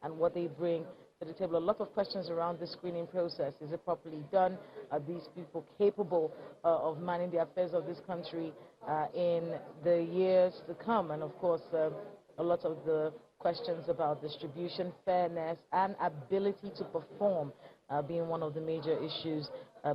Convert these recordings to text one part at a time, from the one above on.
and what they bring to the table. A lot of questions around the screening process. Is it properly done? Are these people capable of managing the affairs of this country in the years to come? And of course, a lot of the questions about distribution, fairness, and ability to perform being one of the major issues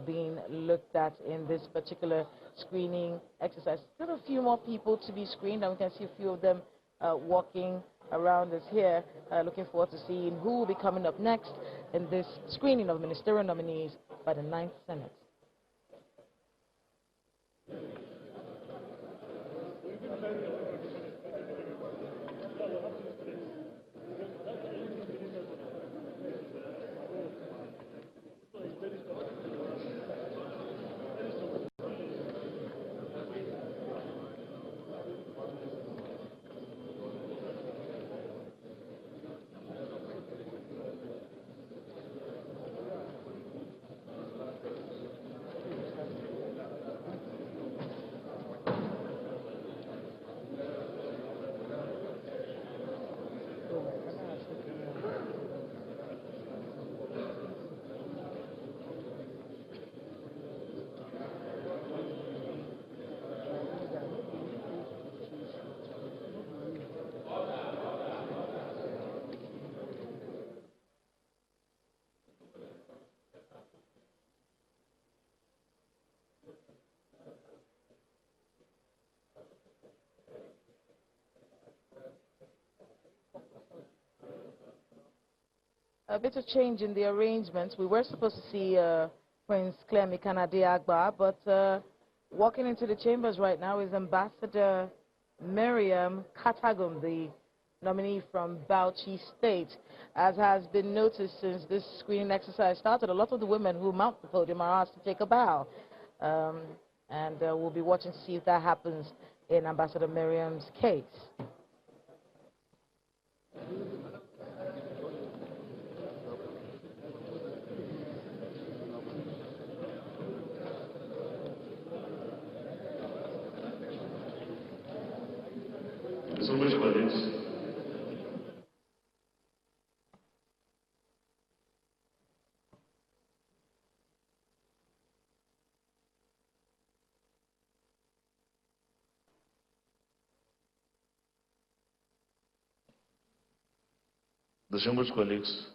being looked at in this particular screening exercise. Still a few more people to be screened, and we can see a few of them walking around us here. Looking forward to seeing who will be coming up next in this screening of ministerial nominees by the 9th Senate. A bit of change in the arrangements. We were supposed to see Prince Clemi Kanade-Agba, but walking into the chambers right now is Ambassador Maryam Katagum, the nominee from Bauchi State. As has been noticed since this screening exercise started, a lot of the women who mount the podium are asked to take a bow. And we'll be watching to see if that happens in Ambassador Maryam's case. Distinguished colleagues,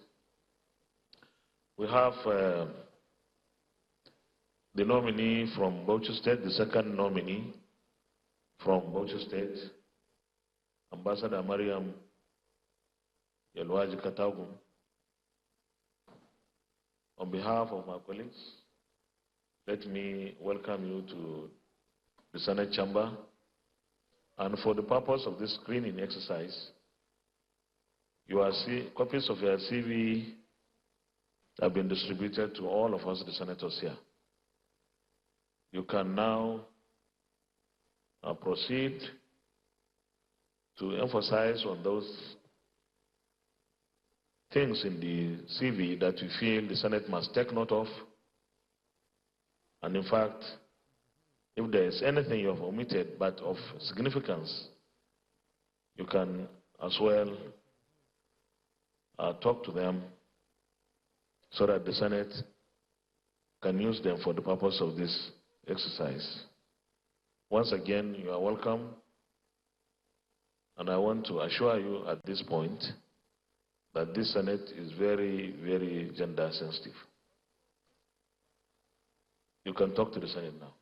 we have the nominee from Bauchi State, the second nominee from Bauchi State, Ambassador Maryam Katagum. On behalf of my colleagues, let me welcome you to the Senate chamber. And for the purpose of this screening exercise, copies of your CV have been distributed to all of us, the senators here. You can now proceed to emphasize on those things in the CV that you feel the Senate must take note of. And in fact, if there is anything you have omitted but of significance, you can as well talk to them so that the Senate can use them for the purpose of this exercise. Once again, you are welcome. And I want to assure you at this point that this Senate is very, very gender sensitive. You can talk to the Senate now.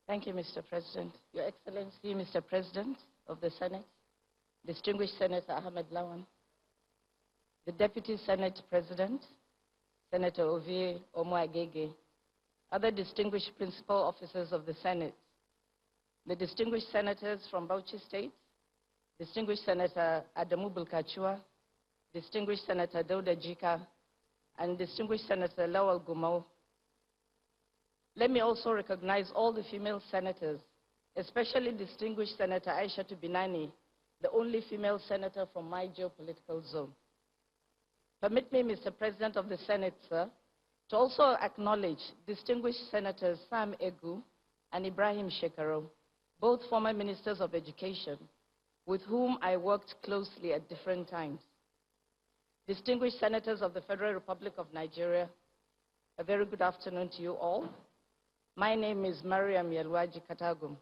Thank you, Mr. President. Your Excellency, Mr. President of the Senate, distinguished Senator Ahmed Lawan, the Deputy Senate President, Senator Ovie Omoagege, other distinguished principal officers of the Senate, the distinguished senators from Bauchi State, distinguished Senator Adamu Bulkachua, distinguished Senator Dauda Jika, and distinguished Senator Lawal Gumau. Let me also recognize all the female senators, especially distinguished Senator Aisha Binani, the only female senator from my geopolitical zone. Permit me, Mr. President of the Senate, sir, to also acknowledge distinguished Senators Sam Egu and Ibrahim Shekaro, both former ministers of education, with whom I worked closely at different times. distinguished senators of the Federal Republic of Nigeria, a very good afternoon to you all. My name is Maryam Katagum.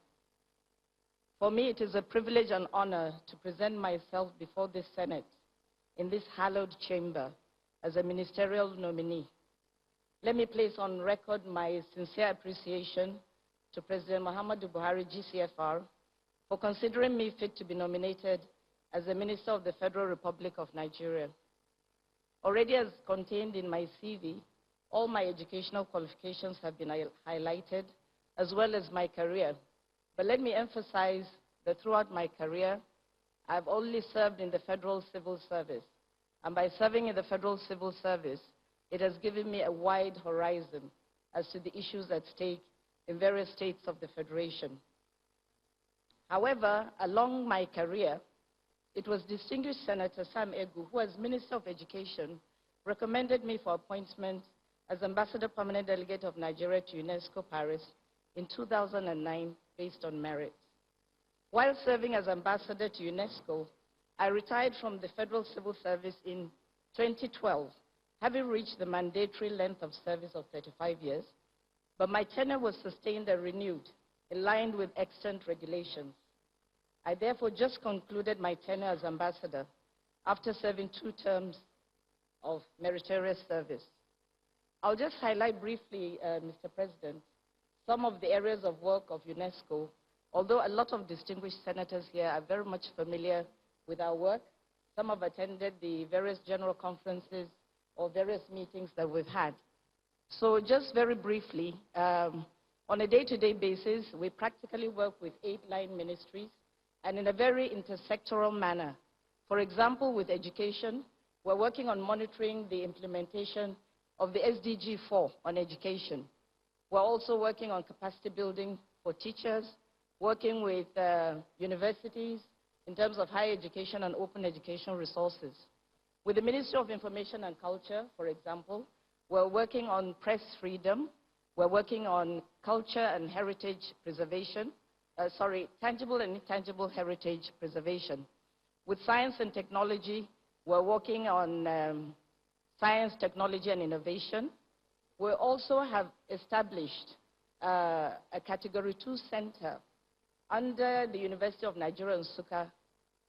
For me, it is a privilege and honor to present myself before this Senate in this hallowed chamber as a ministerial nominee. Let me place on record my sincere appreciation to President Muhammadu Buhari, GCFR, for considering me fit to be nominated as a Minister of the Federal Republic of Nigeria. Already as contained in my CV, all my educational qualifications have been highlighted, as well as my career. But let me emphasize that throughout my career, I've only served in the Federal Civil Service. And by serving in the Federal Civil Service, it has given me a wide horizon as to the issues at stake in various states of the Federation. However, along my career, it was distinguished Senator Sam Egu, who as Minister of Education, recommended me for appointment as Ambassador Permanent Delegate of Nigeria to UNESCO Paris in 2009 based on merit. While serving as Ambassador to UNESCO, I retired from the Federal Civil Service in 2012, having reached the mandatory length of service of 35 years, but my tenure was sustained and renewed, in line with extant regulations. I therefore just concluded my tenure as Ambassador after serving 2 terms of meritorious service. I'll just highlight briefly, Mr. President, some of the areas of work of UNESCO, although a lot of distinguished senators here are very much familiar with our work. Some have attended the various general conferences or various meetings that we've had. So just very briefly, on a day-to-day basis, we practically work with 8 line ministries and in a very intersectoral manner. For example, with education, we're working on monitoring the implementation of the SDG 4 on education. We're also working on capacity building for teachers, working with universities in terms of higher education and open education resources. With the Ministry of Information and Culture, for example, we're working on press freedom, we're working on culture and heritage preservation, tangible and intangible heritage preservation. With science and technology, we're working on science, technology, and innovation. We also have established a Category 2 center under the University of Nigeria, Nsukka,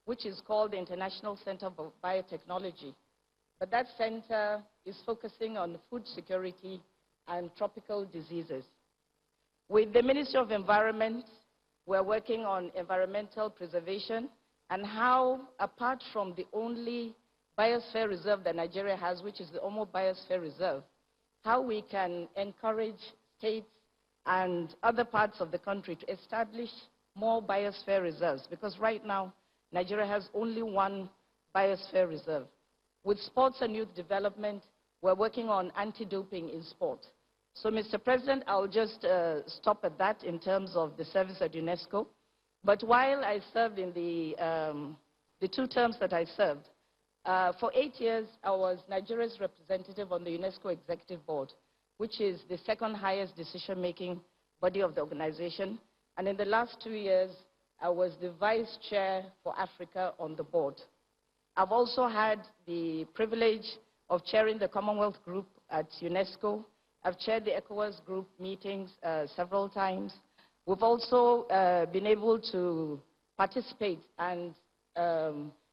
which is called the International Center for Biotechnology. But that center is focusing on food security and tropical diseases. With the Ministry of Environment, we're working on environmental preservation and how, apart from the only biosphere reserve that Nigeria has, which is the Omo Biosphere Reserve, how we can encourage states and other parts of the country to establish more biosphere reserves, because right now, Nigeria has only 1 biosphere reserve. With sports and youth development, we're working on anti-doping in sport. So, Mr. President, I'll just stop at that in terms of the service at UNESCO. But while I served in the 2 terms that I served, for 8 years, I was Nigeria's representative on the UNESCO Executive Board, which is the 2nd highest decision-making body of the organization. And in the last 2 years, I was the vice chair for Africa on the board. I've also had the privilege of chairing the Commonwealth Group at UNESCO. I've chaired the ECOWAS Group meetings several times. We've also been able to participate and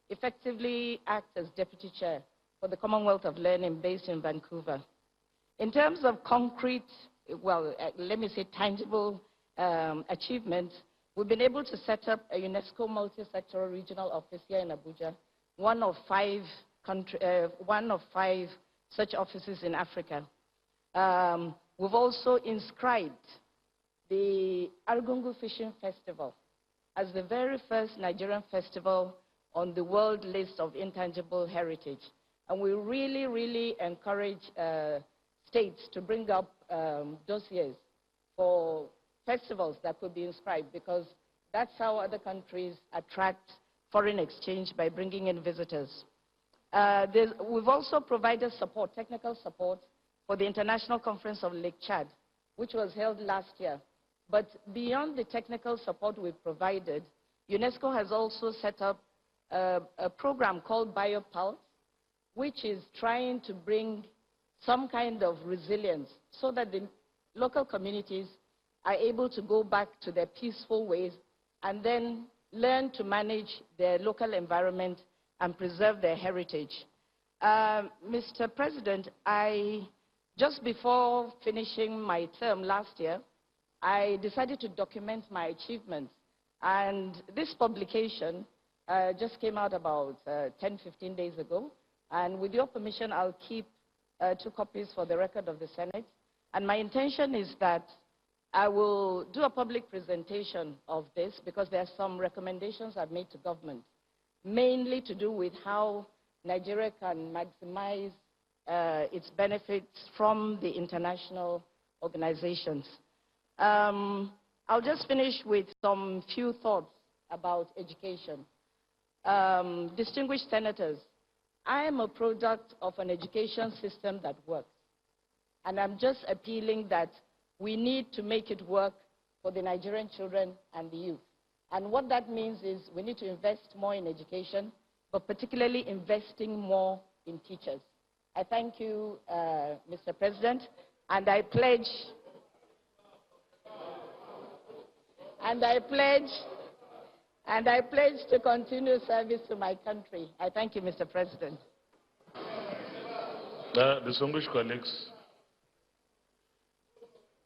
effectively act as deputy chair for the Commonwealth of Learning based in Vancouver. In terms of concrete, well, let me say tangible achievements, we've been able to set up a UNESCO multi-sectoral regional office here in Abuja, one of 5 such offices in Africa. We've also inscribed the Argungu Fishing Festival as the very first Nigerian festival on the world list of intangible heritage. And we really, really encourage states to bring up dossiers for festivals that could be inscribed, because that's how other countries attract foreign exchange, by bringing in visitors. We've also provided support, technical support, for the International Conference of Lake Chad, which was held last year. But beyond the technical support we've provided, UNESCO has also set up a program called BioPulse, which is trying to bring some kind of resilience so that the local communities are able to go back to their peaceful ways and then learn to manage their local environment and preserve their heritage. Mr. President, just before finishing my term last year, I decided to document my achievements. And this publication just came out about 10, 15 days ago. And with your permission, I'll keep 2 copies for the record of the Senate. And my intention is that I will do a public presentation of this because there are some recommendations I've made to government, mainly to do with how Nigeria can maximize its benefits from the international organizations. I'll just finish with some few thoughts about education. Distinguished senators, I am a product of an education system that works. And I'm just appealing that we need to make it work for the Nigerian children and the youth. And what that means is we need to invest more in education, but particularly investing more in teachers. I thank you, Mr. President, and I pledge to continue service to my country. I thank you, Mr. President. Distinguished colleagues,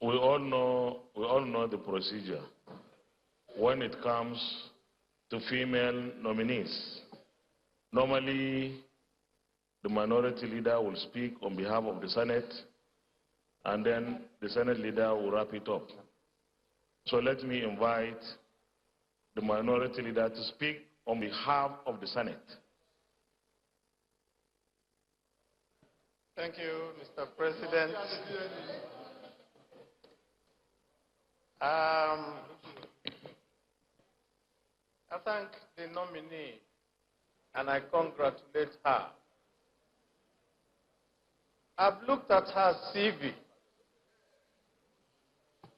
we all know the procedure when it comes to female nominees. Normally, the minority leader will speak on behalf of the Senate, and then the Senate leader will wrap it up. So let me invite the minority leader to speak on behalf of the Senate. Thank you, Mr. President. I thank the nominee and I congratulate her. I've looked at her CV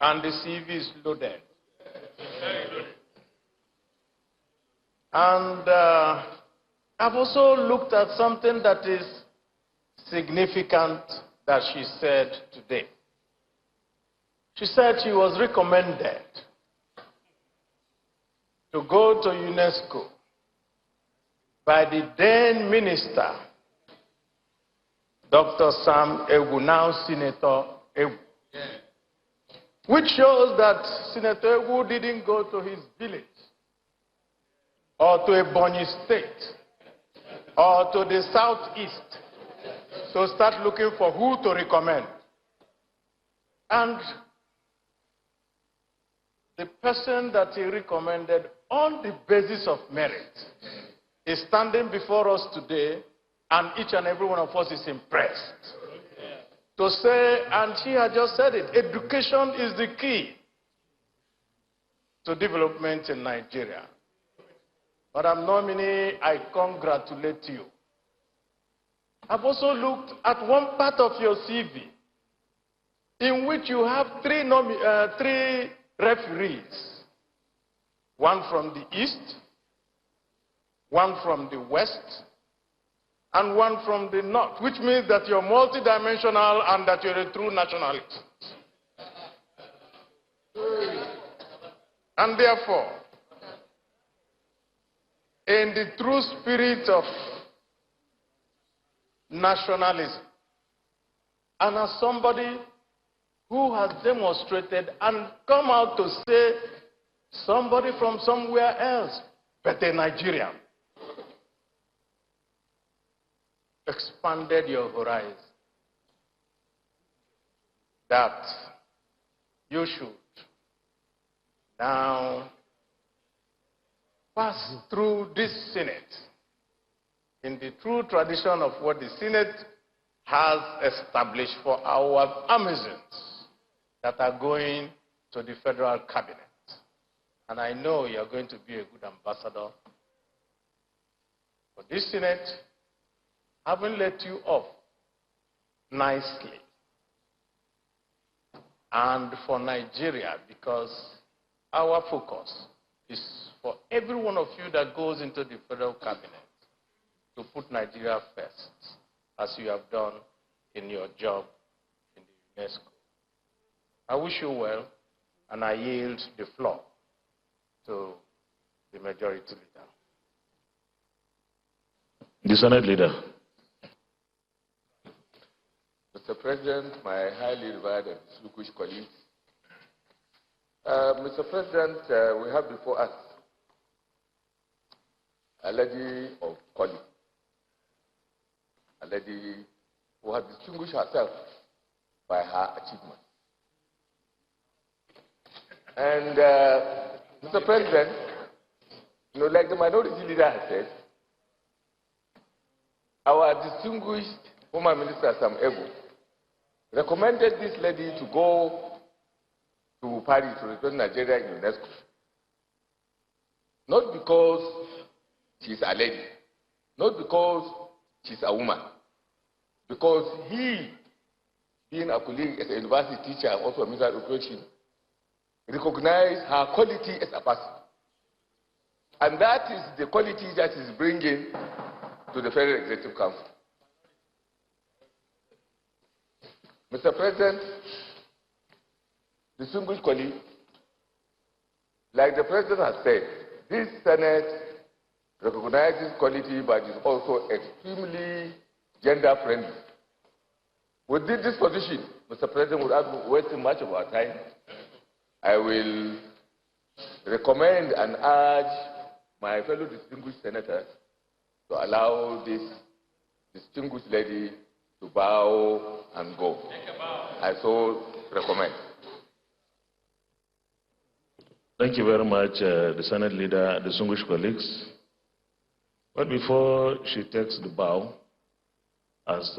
and the CV is loaded. And I've also looked at something that is significant that she said today. She said she was recommended to go to UNESCO by the then minister, Dr. Sam Egu, now Senator Egu. Which shows that Senator Egu didn't go to his village or to Ebonyi State or to the southeast to start looking for who to recommend. And the person that he recommended on the basis of merit is standing before us today, and each and every one of us is impressed. To say, and she had just said it, education is the key to development in Nigeria. Madam Nominee, I congratulate you. I've also looked at one part of your CV in which you have three referees. One from the east, one from the west, and one from the north, which means that you're multidimensional and that you're a true nationalist. And therefore, in the true spirit of nationalism, and as somebody who has demonstrated and come out to say somebody from somewhere else, but a Nigerian, expanded your horizon, that you should now pass through this Senate in the true tradition of what the Senate has established for our Amazons that are going to the federal cabinet. And I know you're going to be a good ambassador for this Senate, having let you off nicely. And for Nigeria, because our focus is for every one of you that goes into the federal cabinet to put Nigeria first. as you have done in your job in the UNESCO. I wish you well, and I yield the floor to the majority leader. The Senate Leader. Mr. President, my highly revered and distinguished colleagues, Mr. President, we have before us a lady of quality, a lady who has distinguished herself by her achievements. And, Mr. President, like the minority leader has said, our distinguished former Minister Sam Ego recommended this lady to go to Paris to represent Nigeria in UNESCO. Not because she's a lady, not because she's a woman, because he, being a colleague as a university teacher and also a minister of education, recognized her quality as a person. And that is the quality that is bringing to the Federal Executive Council. Mr. President, distinguished colleagues, like the President has said, this Senate recognizes quality but is also extremely gender-friendly. With this disposition, Mr. President, without wasting much of our time, I will recommend and urge my fellow distinguished senators to allow this distinguished lady to bow and go. I so recommend. Thank you very much, the Senate Leader, distinguished colleagues. But before she takes the bow, as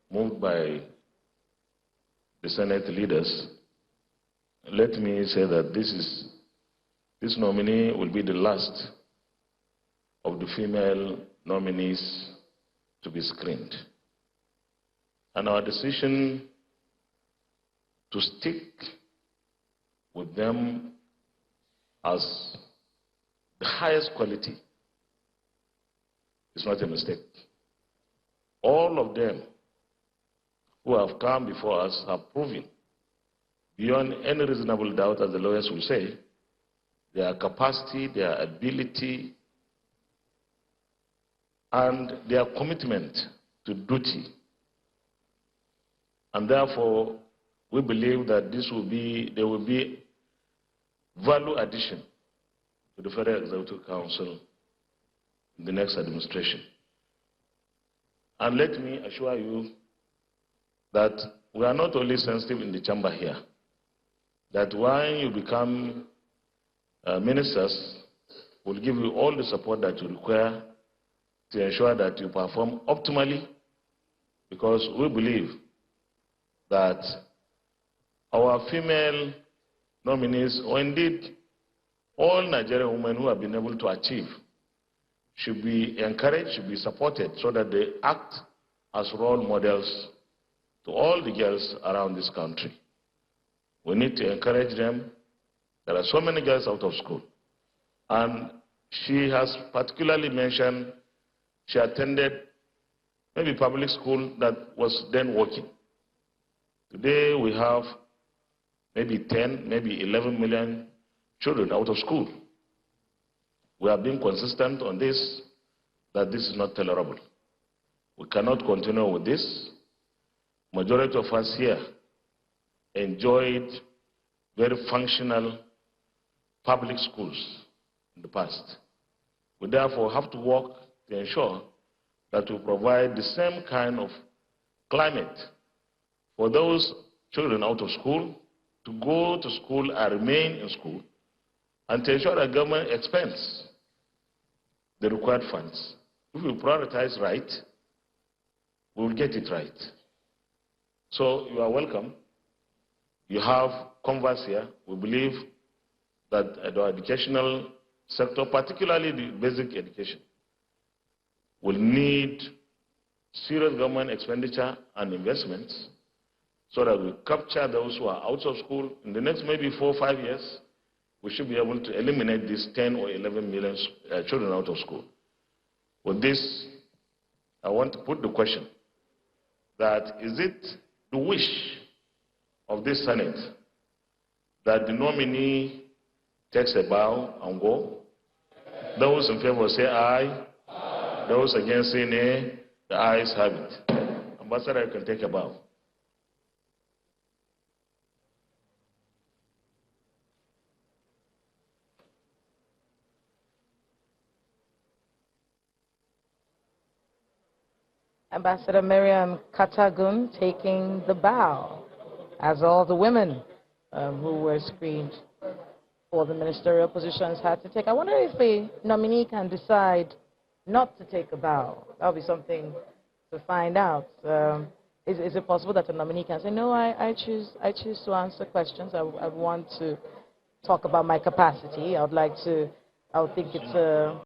moved by the Senate leaders, let me say that this nominee will be the last of the female nominees to be screened. And our decision to stick with them as the highest quality is not a mistake. All of them who have come before us have proven, beyond any reasonable doubt, as the lawyers will say, their capacity, their ability, and their commitment to duty. And therefore, we believe that there will be value addition to the Federal Executive Council in the next administration. And let me assure you that we are not only sensitive in the chamber here, that when you become ministers, we'll give you all the support that you require to ensure that you perform optimally, because we believe that our female nominees, or indeed all Nigerian women who have been able to achieve, should be encouraged, should be supported, so that they act as role models to all the girls around this country. We need to encourage them. There are so many girls out of school. And she has particularly mentioned she attended maybe public school that was then working. Today we have maybe 10, maybe 11 million children out of school. We have been consistent on this, that this is not tolerable. We cannot continue with this. Majority of us here enjoyed very functional public schools in the past. We therefore have to work to ensure that we provide the same kind of climate for those children out of school to go to school and remain in school, and to ensure that government expends the required funds. If we prioritize right, we will get it right. So you are welcome. You have converse here. We believe that the educational sector, particularly the basic education, will need serious government expenditure and investments so that we capture those who are out of school. In the next maybe 4 or 5 years, we should be able to eliminate these 10 or 11 million children out of school. With this, I want to put the question that is it the wish of this Senate that the nominee takes a bow and go? Those in favor say aye. Aye. Those against say nay. The ayes have it. Ambassador, you can take a bow. Ambassador Maryam Katagum taking the bow, as all the women who were screened for the ministerial positions had to take. I wonder if a nominee can decide not to take a bow. That would be something to find out. Is it possible that a nominee can say, no, I choose to answer questions. I want to talk about my capacity. I would think it's a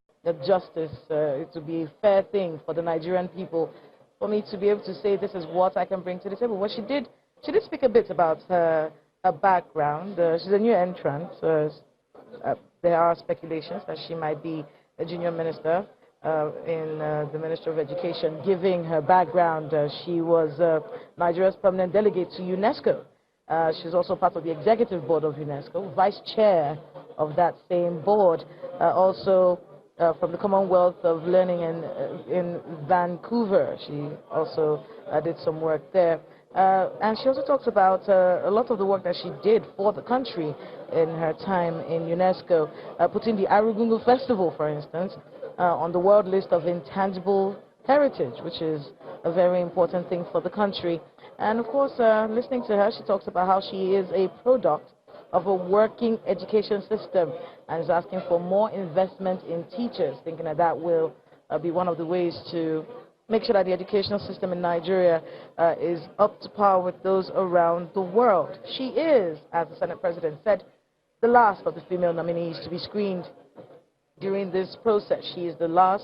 justice, it would be a fair thing for the Nigerian people for me to be able to say this is what I can bring to the table. Well, she did speak a bit about her background. She's a new entrant. There are speculations that she might be a junior minister in the Ministry of Education. Given her background, she was Nigeria's permanent delegate to UNESCO. She's also part of the executive board of UNESCO, vice chair of that same board, also from the Commonwealth of Learning in Vancouver. She also did some work there. And she also talks about a lot of the work that she did for the country in her time in UNESCO, putting the Arugungu Festival, for instance, on the world list of intangible heritage, which is a very important thing for the country. And of course, listening to her, she talks about how she is a product of a working education system and is asking for more investment in teachers, thinking that that will be one of the ways to make sure that the educational system in Nigeria is up to par with those around the world. She is, as the Senate President said, the last of the female nominees to be screened during this process. She is the last